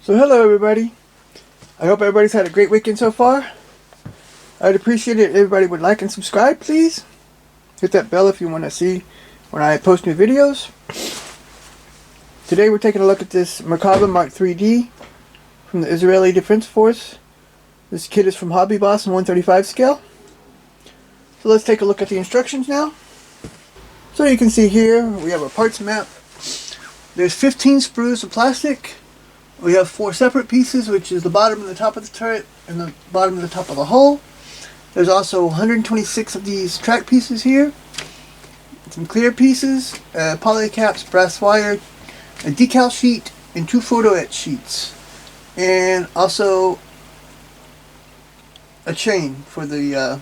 So hello everybody. I hope everybody's had a great weekend so far. I'd appreciate it if everybody would like and subscribe, please. Hit that bell if you want to see when I post new videos. Today we're taking a look at this Merkava Mark IIID from the Israeli Defense Force. This kit is from HobbyBoss in 135 scale. So let's take a look at the instructions now. So you can see here we have a parts map. There's 15 sprues of plastic. We have 4 separate pieces, which is the bottom and the top of the turret and the bottom and the top of the hull. There's also 126 of these track pieces here. Some clear pieces, poly caps, brass wire, a decal sheet, and 2 photo etch sheets. And also a chain for the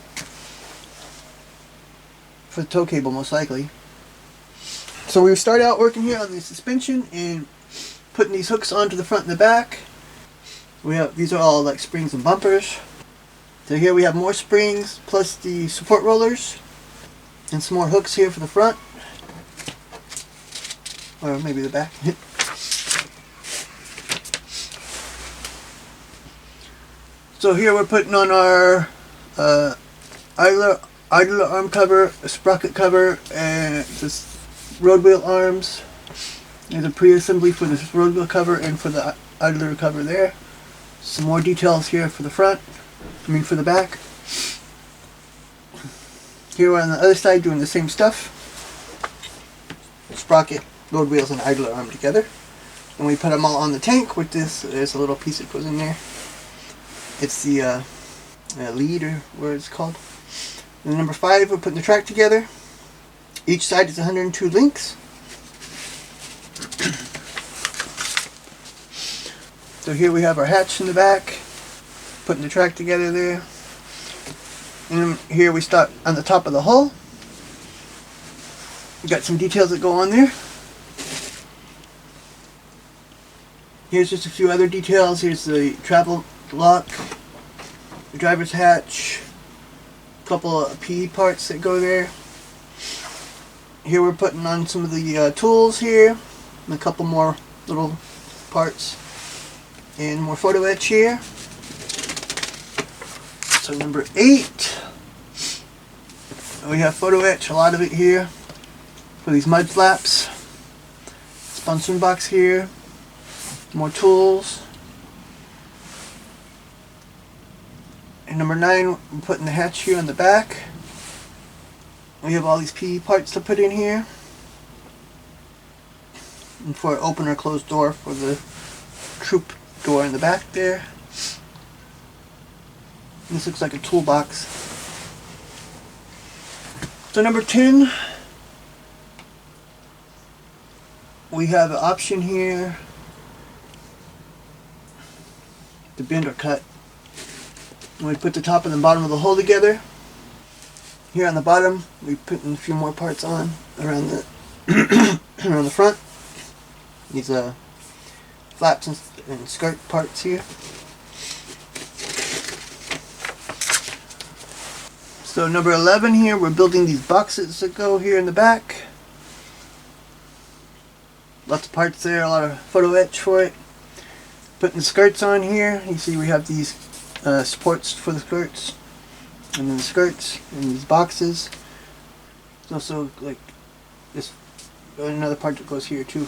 tow cable, most likely. So we start out working here on the suspension and putting these hooks onto the front and the back. These are all like springs and bumpers. So here we have more springs plus the support rollers and some more hooks here for the front, or maybe the back. So here we're putting on our idler arm cover, a sprocket cover, and this road wheel arms. There's a pre-assembly for this road wheel cover and for the idler cover there. Some more details here for the front, for the back. Here we're on the other side doing the same stuff. Sprocket, road wheels, and idler arm together. And we put them all on the tank with this. There's a little piece that goes in there. It's the lead, or what it's called. And number 5, we're putting the track together. Each side is 102 links. So here we have our hatch in the back, putting the track together there. And here we start on the top of the hull. We got some details that go on there. Here's just a few other details. Here's the travel lock, the driver's hatch, a couple of PE parts that go there. Here we're putting on some of the tools here, and a couple more little parts, and more photo etch here. So number 8, we have photo etch, a lot of it here, for these mud flaps. Sponson box here, more tools. And number 9, we're putting the hatch here on the back. We have all these PE parts to put in here. And for an open or closed door for the troop door in the back there. This looks like a toolbox. So number 10, we have an option here to bend or cut. And we put the top and the bottom of the hull together. Here on the bottom, we put in a few more parts on around the around the front. These flaps and skirt parts here. So number 11 here, we're building these boxes that go here in the back. Lots of parts there, a lot of photo etch for it. Putting the skirts on here. You see we have these supports for the skirts. And then the skirts and these boxes. There's also like this another part that goes here too.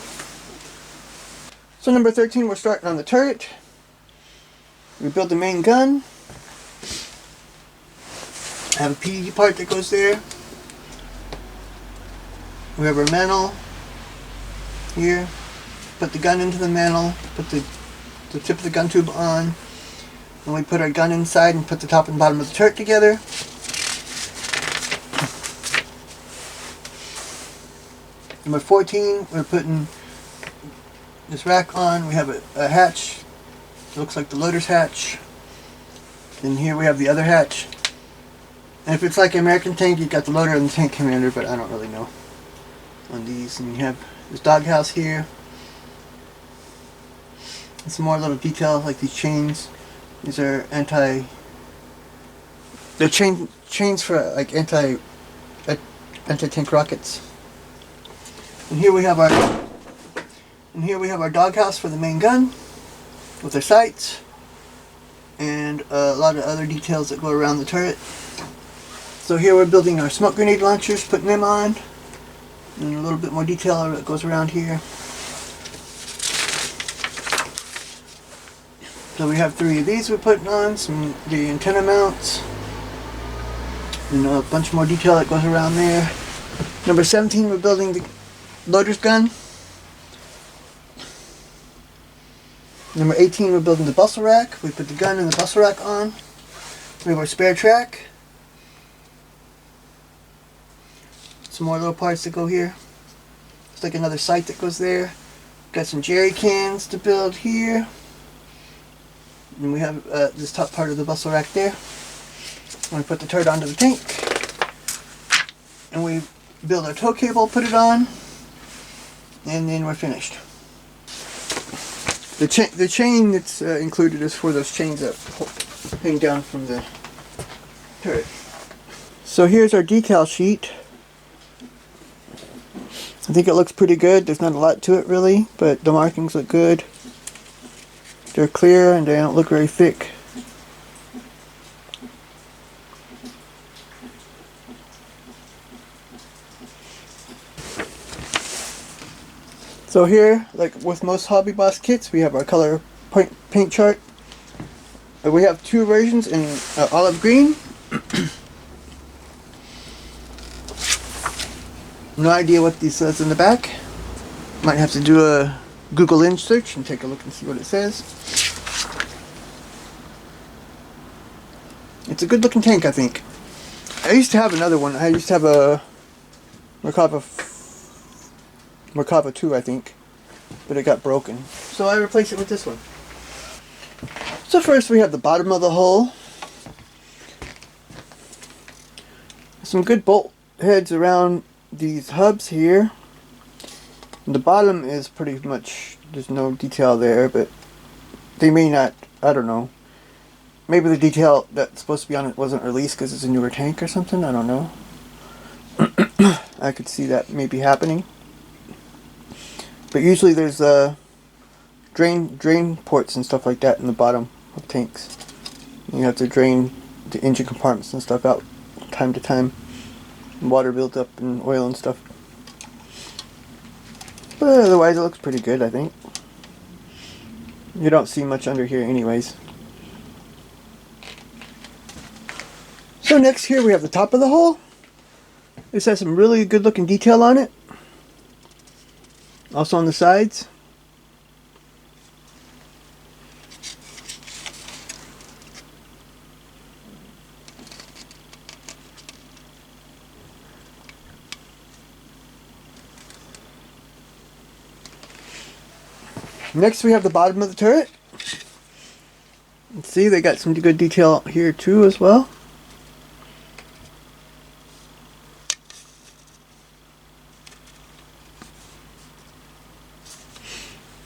So number 13, we're starting on the turret. We build the main gun. I have a PE part that goes there. We have our mantle here. Put the gun into the mantle. Put the tip of the gun tube on. And we put our gun inside and put the top and bottom of the turret together. Number 14, we're putting this rack on. We have a hatch. It looks like the loader's hatch. And here we have the other hatch. And if it's like an American tank, you've got the loader and the tank commander, but I don't really know on these. And you have this doghouse here. And some more little details like these chains. These are they're chains for like anti-tank rockets. And here we have our doghouse for the main gun. with their sights, and a lot of other details that go around the turret. So here we're building our smoke grenade launchers, putting them on, and a little bit more detail that goes around here. So we have 3 of these we're putting on, the antenna mounts, and a bunch more detail that goes around there. Number 17, we're building the loader's gun. Number 18, we're building the bustle rack. We put the gun and the bustle rack on. We have our spare track. Some more little parts that go here. It's like another sight that goes there. Got some jerry cans to build here. And we have this top part of the bustle rack there. And we put the turret onto the tank. And we build our tow cable, put it on. And then we're finished. The chain that's included is for those chains that hang down from the turret. So here's our decal sheet. I think it looks pretty good. There's not a lot to it really, but the markings look good. They're clear and they don't look very thick. So here, like with most HobbyBoss kits, we have our color paint chart. We have 2 versions in olive green. No idea what this says in the back. Might have to do a Google image search and take a look and see what it says. It's a good looking tank, I think. I used to have another one. I used to have a Merkava 2, I think, but it got broken. So I replaced it with this one. So first we have the bottom of the hull. Some good bolt heads around these hubs here. The bottom is pretty much, there's no detail there, but they may not, I don't know. Maybe the detail that's supposed to be on it wasn't released because it's a newer tank or something, I don't know. I could see that maybe happening. But usually there's drain ports and stuff like that in the bottom of tanks. You have to drain the engine compartments and stuff out time to time. Water built up and oil and stuff. But otherwise it looks pretty good, I think. You don't see much under here anyways. So next here we have the top of the hull. This has some really good looking detail on it. Also on the sides. Next we have the bottom of the turret. Let's see, they got some good detail here too as well.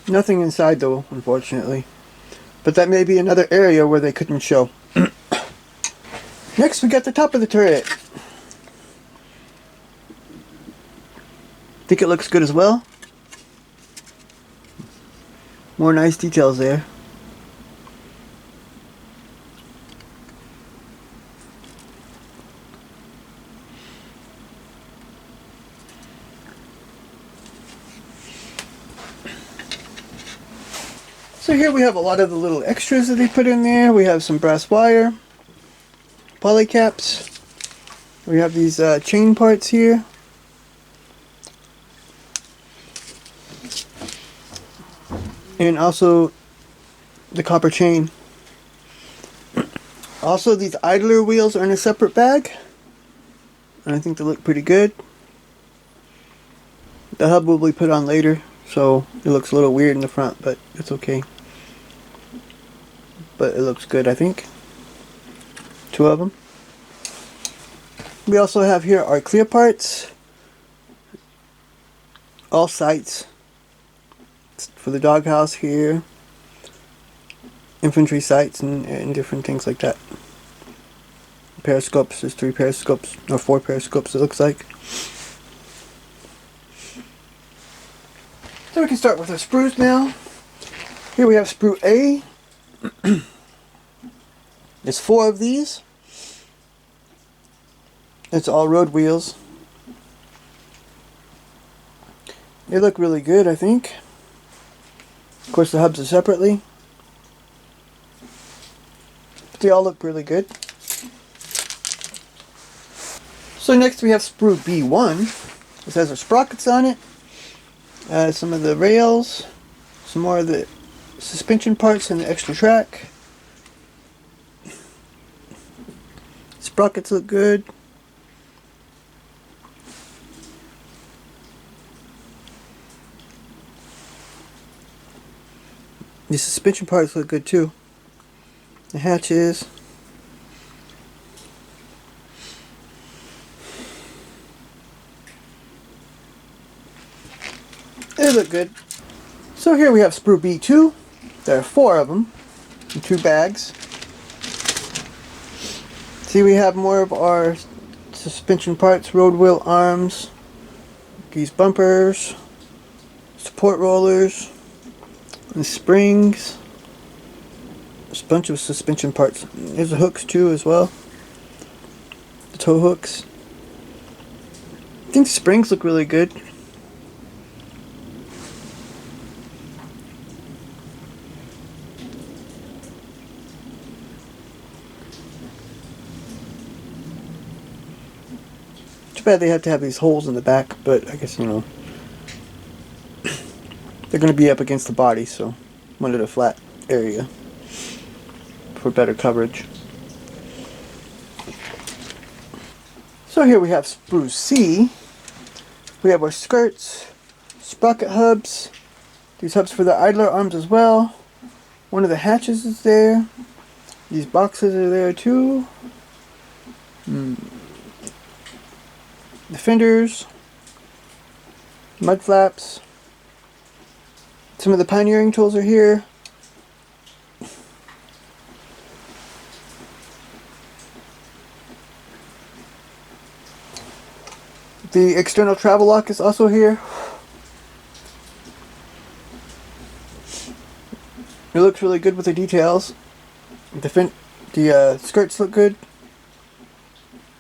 Nothing inside though, unfortunately. But that may be another area where they couldn't show. Next we got the top of the turret. Think it looks good as well. More nice details there. So here we have a lot of the little extras that they put in there. We have some brass wire, poly caps. We have these chain parts here. And also the copper chain. Also these idler wheels are in a separate bag. And I think they look pretty good. The hub will be put on later, so it looks a little weird in the front, but it's okay. But it looks good, I think. 2 of them. We also have here our clear parts. All sights. For the doghouse here. Infantry sights and different things like that. Periscopes, there's 3 periscopes, or 4 periscopes it looks like. So we can start with our sprues now. Here we have sprue A. There's 4 of these. It's all road wheels. They look really good, I think. Of course, the hubs are separately. But they all look really good. So next we have sprue B1. This has our sprockets on it. Some of the rails. Some more of the suspension parts and the extra track. Sprockets look good. The suspension parts look good too. The hatches. They look good. So here we have sprue B2. There are 4 of them in 2 bags. See, we have more of our suspension parts, road wheel arms, these bumpers, support rollers, and springs. There's a bunch of suspension parts. There's the hooks too as well. The tow hooks. I think the springs look really good. Too bad they have to have these holes in the back, but I guess, you know, they're going to be up against the body, so wanted a flat area for better coverage. So here we have sprue C. We have our skirts, sprocket hubs, these hubs for the idler arms as well. One of the hatches is there. These boxes are there too. The fenders, mud flaps. Some of the pioneering tools are here. The external travel lock is also here. It looks really good with the details. The skirts look good,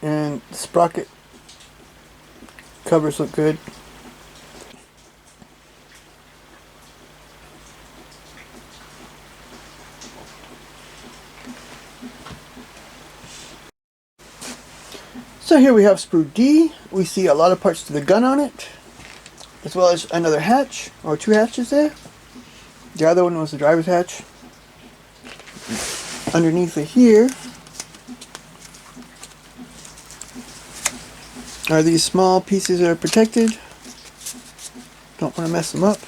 and the sprocket covers look good. So here we have sprue D. We see a lot of parts to the gun on it, as well as another hatch, or 2 hatches there. The other one was the driver's hatch. Underneath it here are these small pieces that are protected. Don't want to mess them up.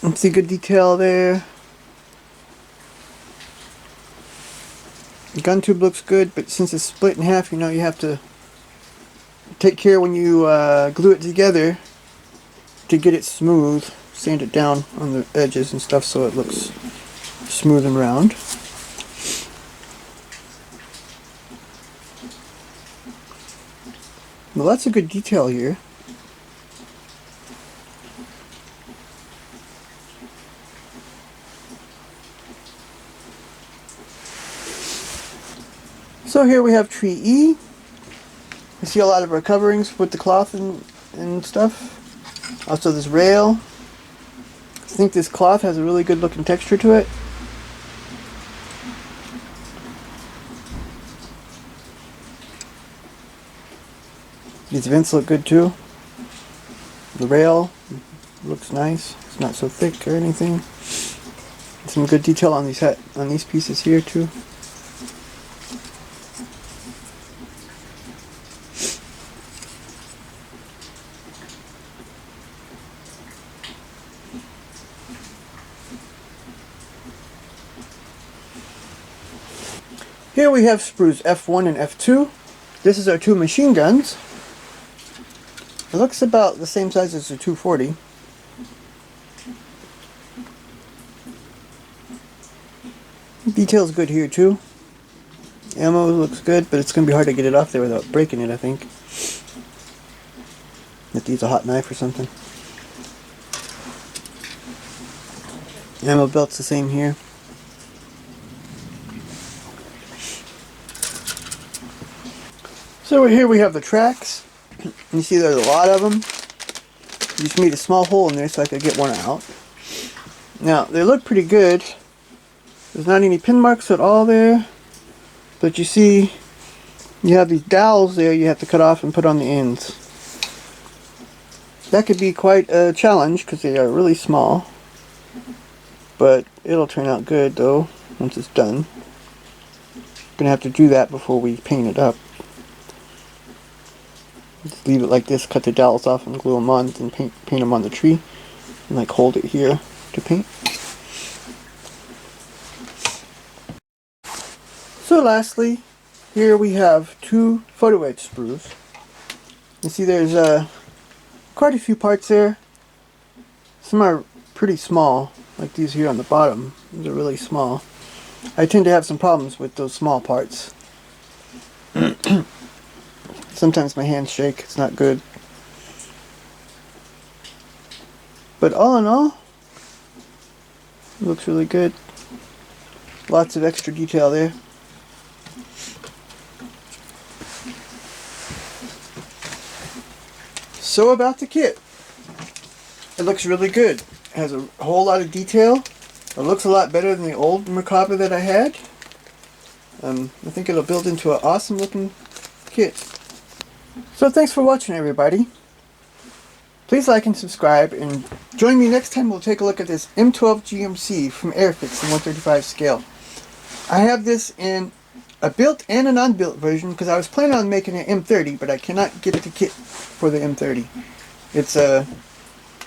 And see good detail there. The gun tube looks good, but since it's split in half, you know, you have to take care when you glue it together to get it smooth. Sand it down on the edges and stuff so it looks smooth and round. Well, that's a good detail here. So here we have tree E. We see a lot of our coverings with the cloth and stuff. Also this rail. I think this cloth has a really good looking texture to it. These vents look good too. The rail looks nice. It's not so thick or anything. Some good detail on these pieces here too. Here we have sprues F1 and F2. This is our 2 machine guns. It looks about the same size as the 240. Detail's good here too. Ammo looks good, but it's going to be hard to get it off there without breaking it, I think. Have to use a hot knife or something. Ammo belt's the same here. So here we have the tracks. You see there's a lot of them. You just made a small hole in there so I could get one out. Now, they look pretty good. There's not any pin marks at all there. But you see, you have these dowels there you have to cut off and put on the ends. That could be quite a challenge because they are really small. But it'll turn out good though, once it's done. Gonna have to do that before we paint it up. Just leave it like this, cut the dowels off and glue them on, then paint them on the tree. And like hold it here to paint. So lastly, here we have 2 photo etch sprues. You see there's quite a few parts there. Some are pretty small, like these here on the bottom. These are really small. I tend to have some problems with those small parts. Sometimes my hands shake, it's not good. But all in all, it looks really good. Lots of extra detail there. So about the kit. It looks really good. It has a whole lot of detail. It looks a lot better than the old Merkava that I had. I think it'll build into an awesome looking kit. So thanks for watching, everybody. Please like and subscribe, and join me next time. We'll take a look at this M12 GMC from Airfix in 135 scale. I have this in a built and an unbuilt version because I was planning on making an M30, but I cannot get the kit for the M30. It's a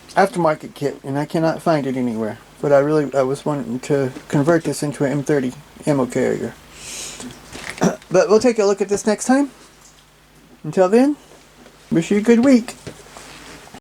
aftermarket kit and I cannot find it anywhere. But I was wanting to convert this into an M30 ammo carrier. But we'll take a look at this next time. Until then, wish you a good week.